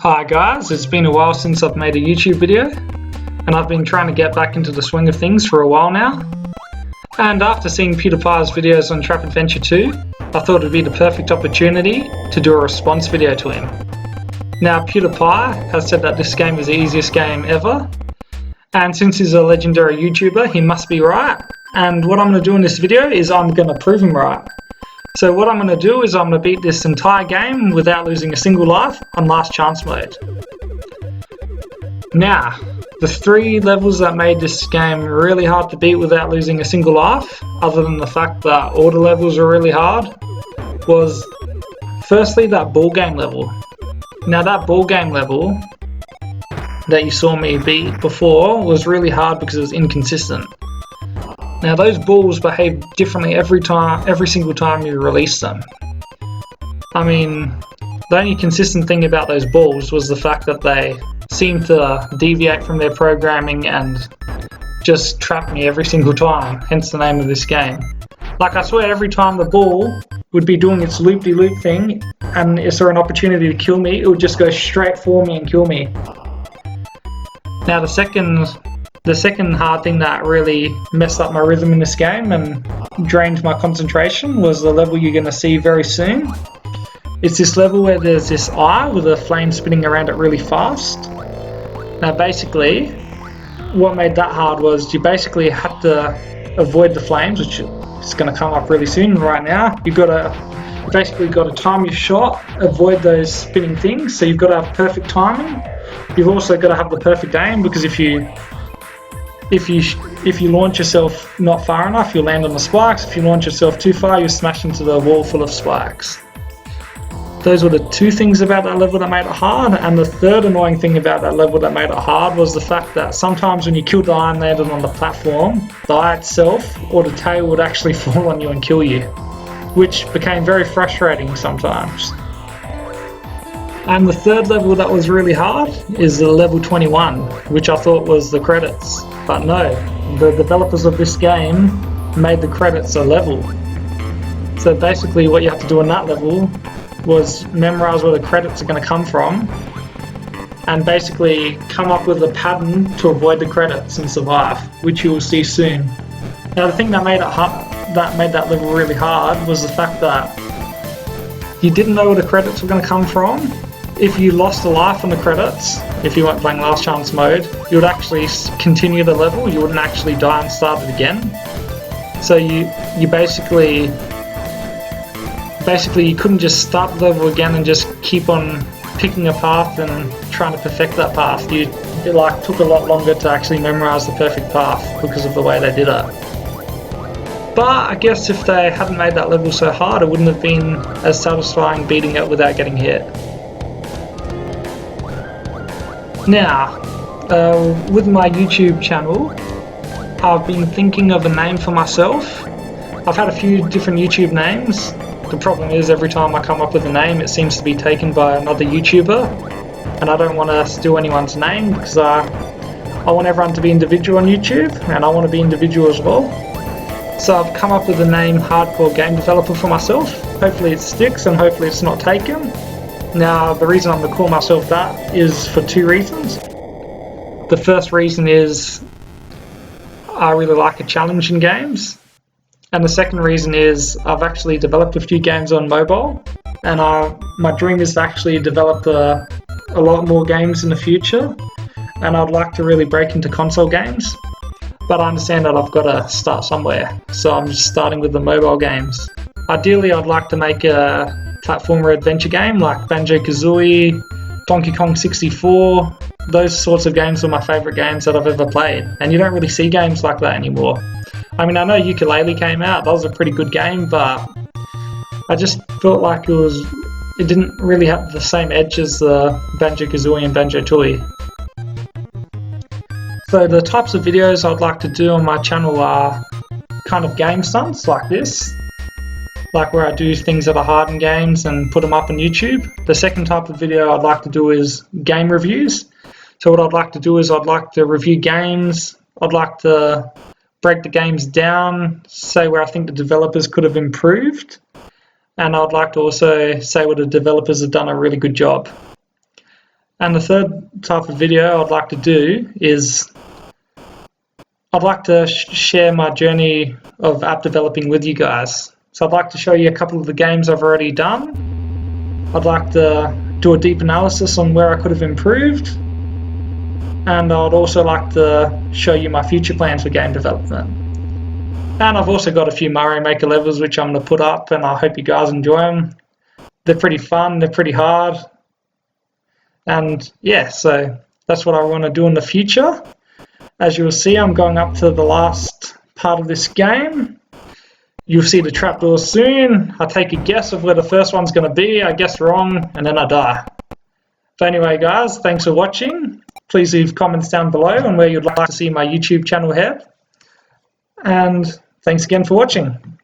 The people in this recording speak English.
Hi guys, it's been a while since I've made a YouTube video and I've been trying to get back into the swing of things for a while now. And after seeing PewDiePie's videos on Trap Adventure 2, I thought it would be the perfect opportunity to do a response video to him. Now PewDiePie has said that this game is the easiest game ever, and since he's a legendary YouTuber he must be right, and what I'm going to do in this video is I'm going to prove him right. So what I'm going to do is I'm going to beat this entire game without losing a single life on last chance mode. Now, the three levels that made this game really hard to beat without losing a single life, other than the fact that all the levels are really hard, was firstly that ball game level. Now that ball game level that you saw me beat before was really hard because it was inconsistent. Now those balls behave differently every single time you release them. I mean, the only consistent thing about those balls was the fact that they seemed to deviate from their programming and just trap me every single time, hence the name of this game. Like I swear every time the ball would be doing its loop-de-loop thing and if there were an opportunity to kill me, it would just go straight for me and kill me. Now the second hard thing that really messed up my rhythm in this game and drained my concentration was the level you're going to see very soon. It's this level where there's this eye with a flame spinning around it really fast. Now basically, what made that hard was you basically had to avoid the flames, which is going to come up really soon. Right now, you basically got to time your shot, avoid those spinning things, so you've got to have perfect timing. You've also got to have the perfect aim, because if you launch yourself not far enough, you'll land on the spikes. If you launch yourself too far, you'll smash into the wall full of spikes. Those were the two things about that level that made it hard, and the third annoying thing about that level that made it hard was the fact that sometimes when you killed the eye and landed on the platform, the eye itself or the tail would actually fall on you and kill you, which became very frustrating sometimes. And the third level that was really hard is the level 21, which I thought was the credits. But no, the developers of this game made the credits a level. So basically what you have to do in that level was memorize where the credits are going to come from and basically come up with a pattern to avoid the credits and survive, which you will see soon. Now the thing that made that level really hard was the fact that you didn't know where the credits were going to come from. If you lost a life on the credits, if you weren't playing last chance mode, you would actually continue the level, you wouldn't actually die and start it again. So you basically you couldn't just start the level again and just keep on picking a path and trying to perfect that path. It took a lot longer to actually memorize the perfect path because of the way they did it. But I guess if they hadn't made that level so hard, it wouldn't have been as satisfying beating it without getting hit. Now, with my YouTube channel, I've been thinking of a name for myself. I've had a few different YouTube names. The problem is every time I come up with a name, it seems to be taken by another YouTuber, and I don't want to steal anyone's name because I want everyone to be individual on YouTube, and I want to be individual as well. So I've come up with the name Hardcore Game Developer for myself. Hopefully it sticks and hopefully it's not taken. Now, the reason I'm going to call myself that is for two reasons. The first reason is I really like a challenge in games. And the second reason is I've actually developed a few games on mobile. And my dream is to actually develop a lot more games in the future. And I'd like to really break into console games. But I understand that I've got to start somewhere. So I'm just starting with the mobile games. Ideally, I'd like to make a platformer adventure game like Banjo-Kazooie, Donkey Kong 64. Those sorts of games are my favourite games that I've ever played, and you don't really see games like that anymore. I mean, I know Ukulele came out, that was a pretty good game, but I just felt like it didn't really have the same edge as the Banjo-Kazooie and Banjo-Tooie. So the types of videos I'd like to do on my channel are kind of game stunts like this, like where I do things that are hard in games and put them up on YouTube. The second type of video I'd like to do is game reviews. So what I'd like to do is I'd like to review games, I'd like to break the games down, say where I think the developers could have improved, and I'd like to also say where the developers have done a really good job. And the third type of video I'd like to do is I'd like to share my journey of app developing with you guys. So I'd like to show you a couple of the games I've already done. I'd like to do a deep analysis on where I could have improved. And I'd also like to show you my future plans for game development. And I've also got a few Mario Maker levels which I'm going to put up, and I hope you guys enjoy them. They're pretty fun, they're pretty hard. And yeah, so that's what I want to do in the future. As you will see, I'm going up to the last part of this game. You'll see the trapdoor soon. I take a guess of where the first one's going to be. I guess wrong, and then I die. But anyway, guys, thanks for watching. Please leave comments down below on where you'd like to see my YouTube channel head. And thanks again for watching.